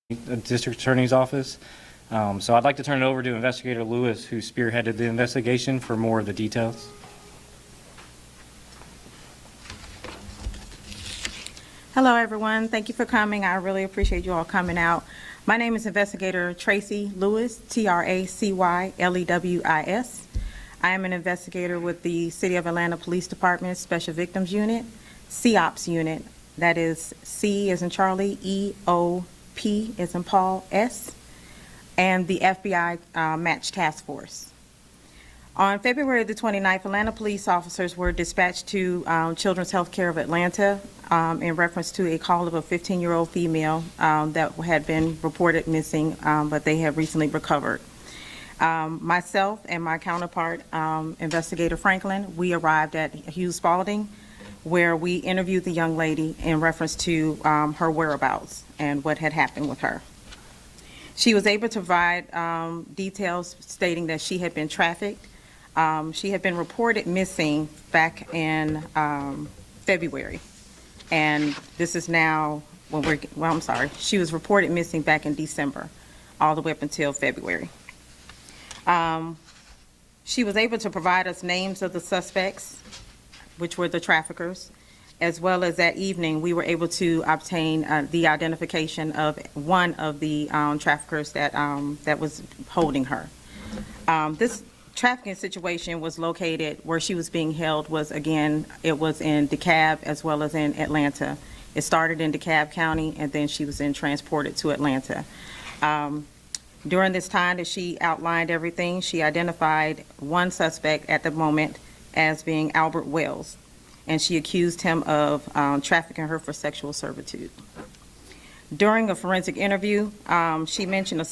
District Attorney's Office. So I'd like to turn it over to Investigator Lewis, who spearheaded the investigation, for more of the details. Hello, everyone. Thank you for coming. I really appreciate you all coming out. My name is Investigator Tracy Lewis, Tracy Lewis. I am an investigator with the City of Atlanta Police Department Special Victims Unit, COPS Unit. That is C as in Charlie, EOP as in Paul, S, and the FBI Match Task Force. On February the 29th, Atlanta police officers were dispatched to Children's Healthcare of Atlanta in reference to a call of a 15-year-old female that had been reported missing, but they have recently recovered. Myself and my counterpart, Investigator Franklin, we arrived at Hughes Spalding, where we interviewed the young lady in reference to her whereabouts and what had happened with her. She was able to provide details stating that she had been trafficked. She had been reported missing back in February, and this is now I'm sorry, she was reported missing back in December, all the way up until February. She was able to provide us names of the suspects, which were the traffickers, as well as that evening we were able to obtain the identification of one of the traffickers that was holding her. This trafficking situation was located where she was being held it was in DeKalb as well as in Atlanta. It started in DeKalb County, and then she was then transported to Atlanta. During this time that she outlined everything, she identified one suspect at the moment as being Albert Wells, and she accused him of trafficking her for sexual servitude. During a forensic interview, she mentioned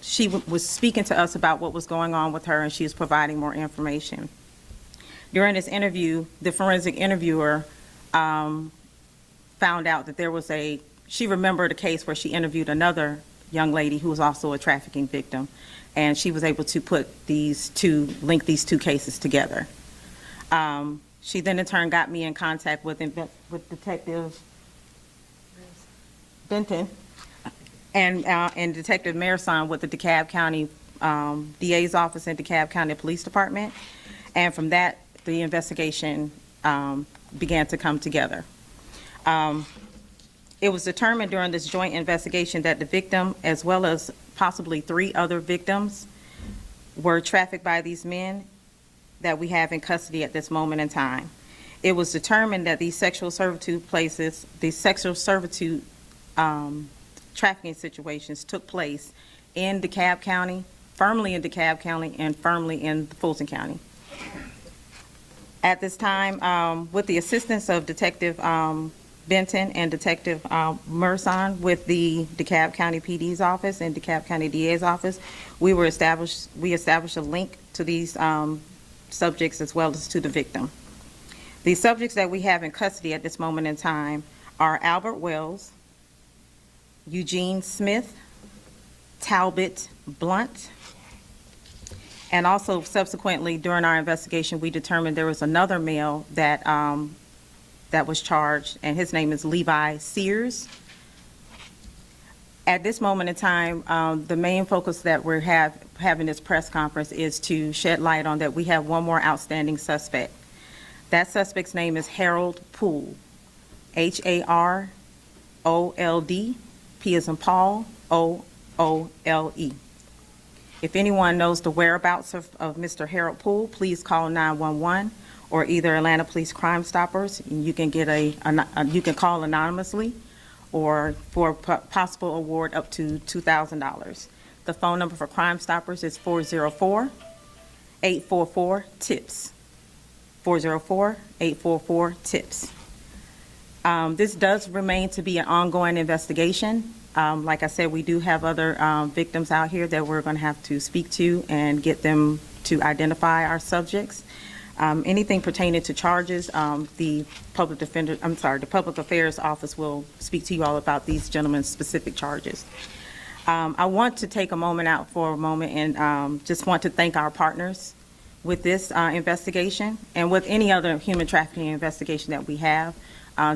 she was speaking to us about what was going on with her, and she was providing more information. During this interview, the forensic interviewer found out that she remembered a case where she interviewed another young lady who was also a trafficking victim, and she was able to link these two cases together. She then in turn got me in contact with Detective Benton and Detective Marison with the DeKalb County DA's office and DeKalb County Police Department, and from that the investigation began to come together. It was determined during this joint investigation that the victim, as well as possibly 3 other victims, were trafficked by these men that we have in custody at this moment in time. It was determined that these sexual servitude trafficking situations took place in DeKalb County, firmly in DeKalb County, and firmly in Fulton County. At this time, with the assistance of Detective Benton and Detective Marison with the DeKalb County PD's office and DeKalb County DA's office, we established a link to these subjects as well as to the victim. The subjects that we have in custody at this moment in time are Albert Wells, Eugene Smith, Talbot Blunt, and also subsequently during our investigation we determined there was another male that was charged, and his name is Levi Sears. At this moment in time, the main focus that we're having this press conference is to shed light on that we have one more outstanding suspect. That suspect's name is Harold Poole, Harold, P as in Paul, OOLE. If anyone knows the whereabouts of Mr. Harold Poole, please call 911 or either Atlanta Police Crime Stoppers. You can get you can call anonymously, or for a possible award up to $2,000. The phone number for Crime Stoppers is 404-844-TIPS. 404-844-TIPS. This does remain to be an ongoing investigation. Like I said, we do have other victims out here that we're going to have to speak to and get them to identify our subjects. Anything pertaining to charges, the Public Affairs Office will speak to you all about these gentlemen's specific charges. I want to take a moment and just want to thank our partners with this investigation and with any other human trafficking investigation that we have.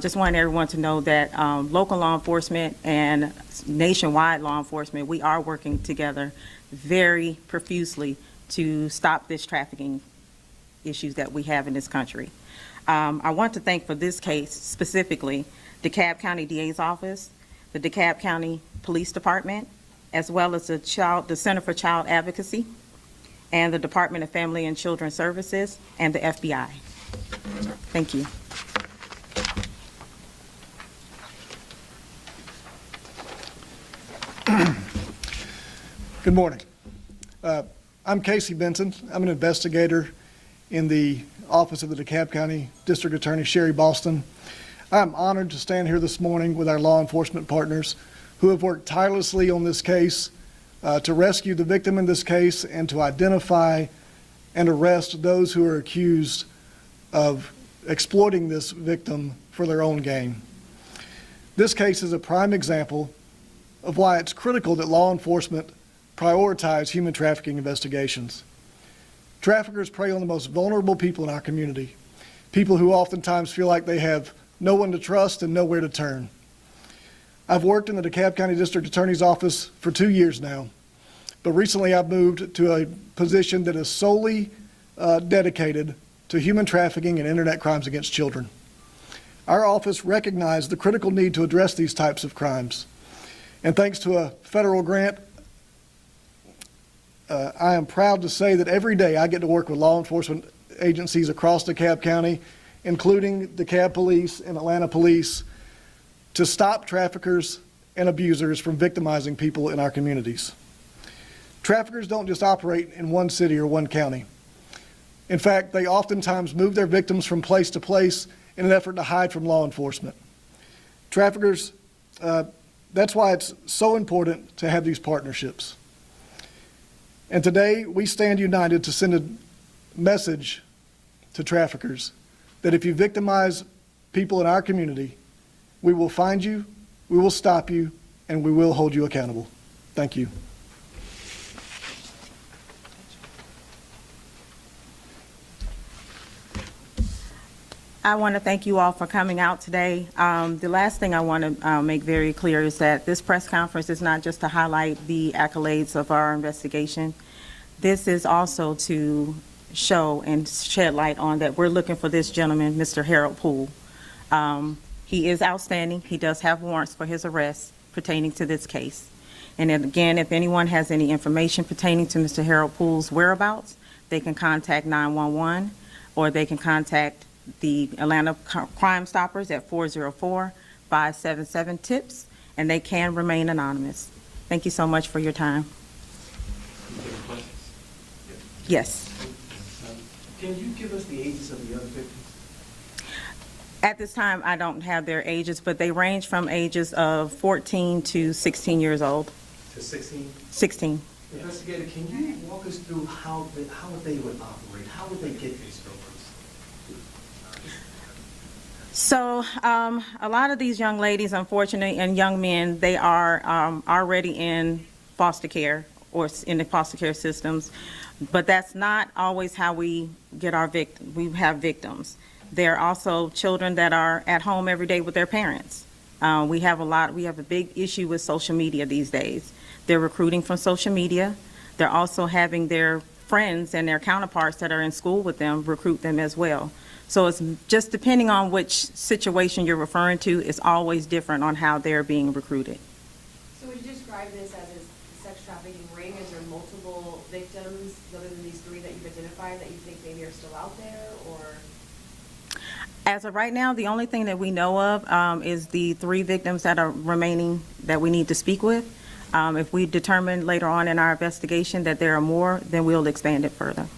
Just want everyone to know that local law enforcement and nationwide law enforcement, we are working together very profusely to stop this trafficking issues that we have in this country. I want to thank for this case specifically DeKalb County DA's office, the DeKalb County Police Department, as well as the Center for Child Advocacy, and the Department of Family and Children Services, and the FBI. Thank you. Good morning. I'm Casey Benson. I'm an investigator in the Office of the DeKalb County District Attorney Sherry Boston. I'm honored to stand here this morning with our law enforcement partners who have worked tirelessly on this case to rescue the victim in this case and to identify and arrest those who are accused of exploiting this victim for their own gain. This case is a prime example of why it's critical that law enforcement prioritize human trafficking investigations. Traffickers prey on the most vulnerable people in our community, people who oftentimes feel like they have no one to trust and nowhere to turn. I've worked in the DeKalb County District Attorney's Office for 2 years now, but recently I've moved to a position that is solely dedicated to human trafficking and internet crimes against children. Our office recognized the critical need to address these types of crimes, and thanks to a federal grant, I am proud to say that every day I get to work with law enforcement agencies across DeKalb County, including DeKalb Police and Atlanta Police, to stop traffickers and abusers from victimizing people in our communities. Traffickers don't just operate in one city or one county. In fact, they oftentimes move their victims from place to place in an effort to hide from law enforcement. Traffickers, that's why it's so important to have these partnerships. And today, we stand united to send a message to traffickers that if you victimize people in our community, we will find you, we will stop you, and we will hold you accountable. Thank you. I want to thank you all for coming out today. The last thing I want to make very clear is that this press conference is not just to highlight the accolades of our investigation. This is also to show and shed light on that we're looking for this gentleman, Mr. Harold Poole. He is outstanding. He does have warrants for his arrest pertaining to this case. And then again, if anyone has any information pertaining to Mr. Harold Poole's whereabouts, they can contact 911 or they can contact the Atlanta Crime Stoppers at 404-577-TIPS, and they can remain anonymous. Thank you so much for your time. Yes. Can you give us the ages of the other victims? At this time, I don't have their ages, but they range from ages of 14 to 16 years old. To 16? 16. Investigator, can you walk us through how they would operate? How would they get these victims? So a lot of these young ladies, unfortunately, and young men, they are already in foster care or in the foster care systems, but that's not always how we get our we have victims. There are also children that are at home every day with their parents. We have a big issue with social media these days. They're recruiting from social media. They're also having their friends and their counterparts that are in school with them recruit them as well. So it's just depending on which situation you're referring to, it's always different on how they're being recruited. So would you describe this as a sex trafficking ring? Is there multiple victims other than these 3 that you've identified that you think maybe are still out there, or? As of right now, the only thing that we know of is the 3 victims that are remaining that we need to speak with. If we determine later on in our investigation that there are more, then we'll expand it further.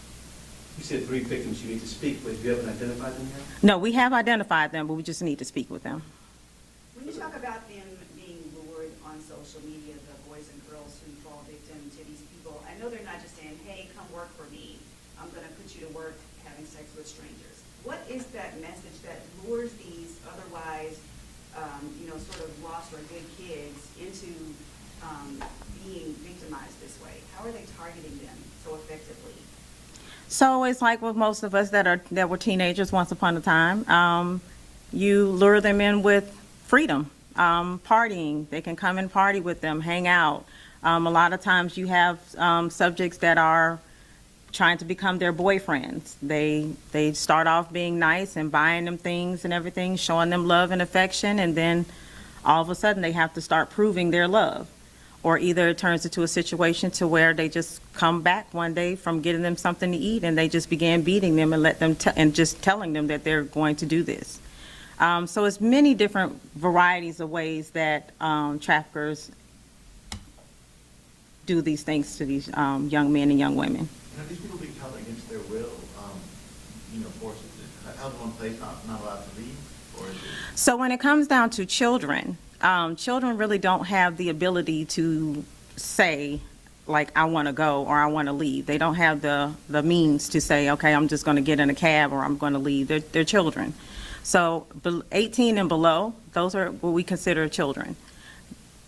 You said 3 victims you need to speak with. You haven't identified them yet? No, we have identified them, but we just need to speak with them. When you talk about them being lured on social media, the boys and girls who fall victim to these people, I know they're not just saying, hey, come work for me. I'm going to put you to work having sex with strangers. What is that message that lures these otherwise, sort of lost or good kids into being victimized this way? How are they targeting them so effectively? So it's like with most of us that were teenagers once upon a time. you lure them in with freedom, partying. They can come and party with them, hang out. A lot of times you have subjects that are trying to become their boyfriends. They start off being nice and buying them things and everything, showing them love and affection, and then all of a sudden they have to start proving their love. Or either it turns into a situation to where they just come back one day from getting them something to eat and they just began beating them and just telling them that they're going to do this. So it's many different varieties of ways that traffickers do these things to these young men and young women. And are these people being held against their will, forced, held in one place, not allowed to leave, or is it? So when it comes down to children, children really don't have the ability to say, like, I want to go or I want to leave. They don't have the means to say, okay, I'm just going to get in a cab or I'm going to leave. They're children. So 18 and below, those are what we consider children.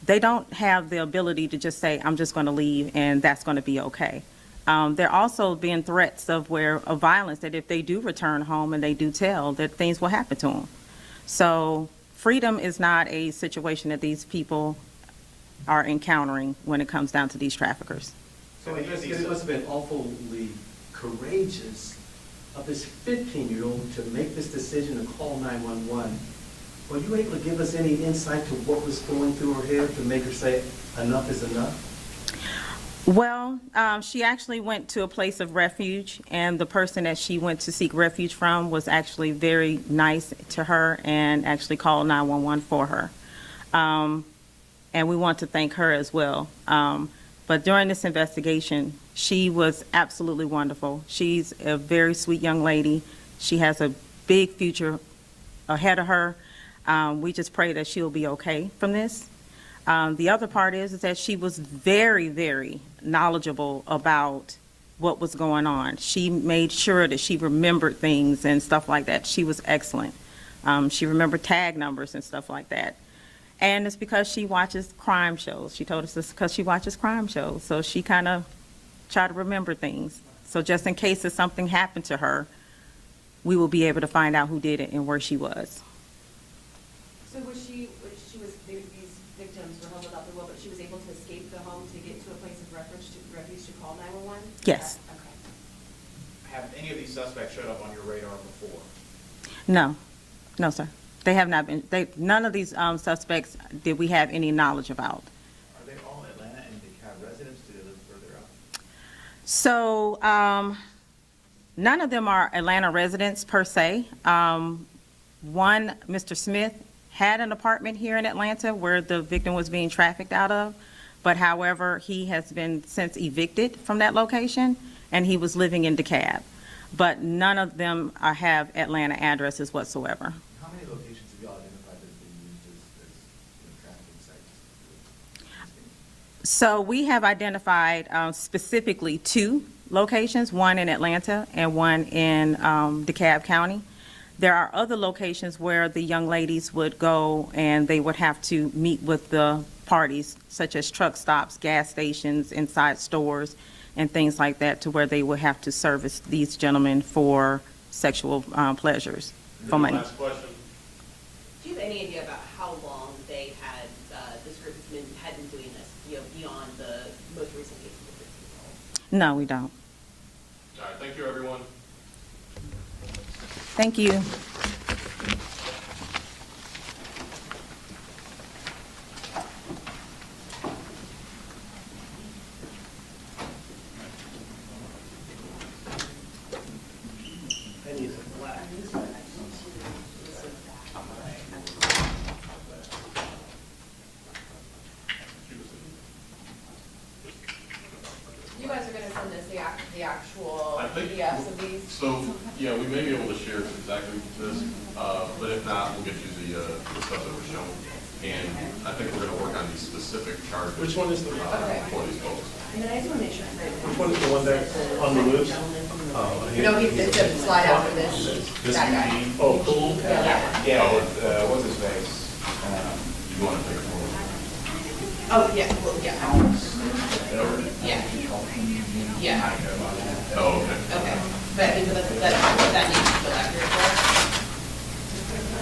They don't have the ability to just say, I'm just going to leave and that's going to be okay. There also being threats of violence, that if they do return home and they do tell, that things will happen to them. So freedom is not a situation that these people are encountering when it comes down to these traffickers. So it must have been awfully courageous of this 15-year-old to make this decision to call 911. Were you able to give us any insight to what was going through her head to make her say, enough is enough? Well, she actually went to a place of refuge, and the person that she went to seek refuge from was actually very nice to her and actually called 911 for her. And we want to thank her as well. But during this investigation, she was absolutely wonderful. She's a very sweet young lady. She has a big future ahead of her. We just pray that she'll be okay from this. The other part is that she was very, very knowledgeable about what was going on. She made sure that she remembered things and stuff like that. She was excellent. She remembered tag numbers and stuff like that. And it's because she watches crime shows. She told us this because she watches crime shows. So she kind of tried to remember things. So just in case if something happened to her, we will be able to find out who did it and where she was. So these victims were held without their will, but she was able to escape the home to get to a place of refuge to call 911? Yes. Okay. Have any of these suspects showed up on your radar before? No, no, sir. They have not been, none of these suspects did we have any knowledge about. Are they all Atlanta and DeKalb residents? Do they live further out? So none of them are Atlanta residents per se. One, Mr. Smith, had an apartment here in Atlanta where the victim was being trafficked out of, but however, he has been since evicted from that location, and he was living in DeKalb. But none of them have Atlanta addresses whatsoever. How many locations have you all identified that have been used as trafficking sites? So we have identified specifically 2 locations, one in Atlanta and one in DeKalb County. There are other locations where the young ladies would go and they would have to meet with the parties, such as truck stops, gas stations, inside stores, and things like that, to where they would have to service these gentlemen for sexual pleasures for money. Last question. Do you have any idea about how long they had, this group had been doing this, beyond the most recent case of the 15-year-old? No, we don't. All right, thank you, everyone. Thank you. You guys are gonna send us the actual I think- PDFs of these? So, yeah, we may be able to share exactly this, but if not, we'll get you the stuff that was shown. And I think we're gonna work on these specific charges. Which one is the- Okay. For these folks. And then I just want to make sure I'm right. Which one is the one that's on the loose? No, it's a slide after this, that guy. Oh, cool. Yeah. What's his face? You wanna take a photo? Oh, yeah, well, yeah. Yeah. Yeah, Oh, okay. okay. But I think that needs to go accurate for us.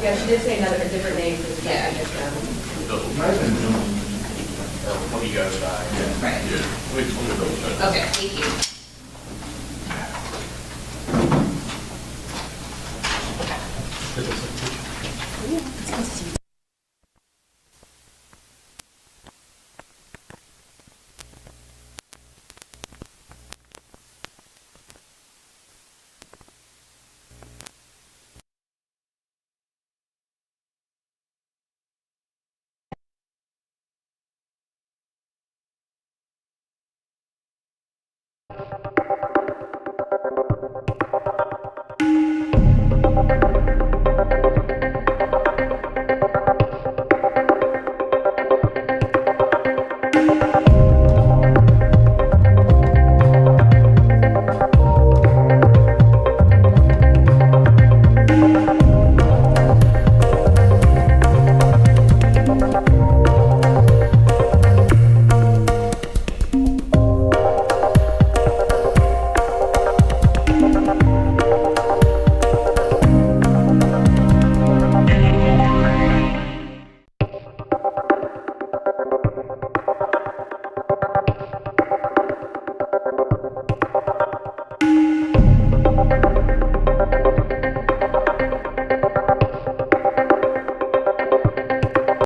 Yeah, she did say a different name for the second victim. Or when you go to die. Right. Yeah, let me double check. Okay, thank you.